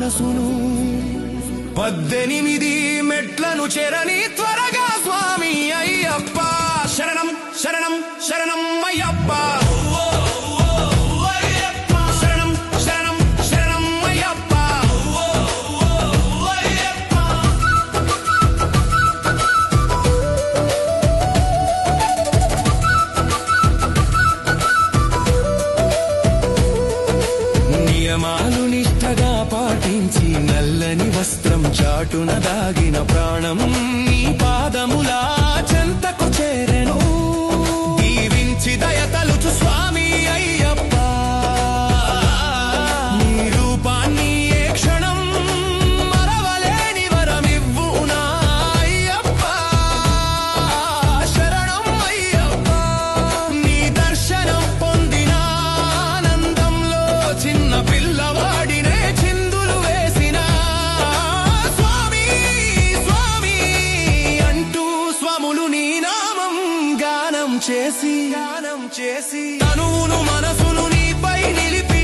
మనసును 18 మెట్లను చెరని త్వరగా స్వామి అయ్యప్ప శరణం శరణం శరణం అయ్యప్ప శరణం శరణం శరణం అయ్యప్ప నియమాలు నిష్టగా పాటించి నల్లని వస్త్రం చాటున దాగిన ప్రాణం నీ పాదముల చెంతకు చేరెను దీవించి దయతలుచు స్వామి అయ్యప్ప నీ రూపాన్ని ఏ క్షణం మరవలేని వరమివ్వు నా అయ్యప్ప శరణం అయ్యప్ప నీ దర్శనం పొందిన ఆనందంలో చిన్న పిల్లవాడినే చిందులు వేసిన స్వామి స్వామి అంటూ స్వాములు నీ నామం గానం చేసి తనువును మనసును నీపై నిలిపి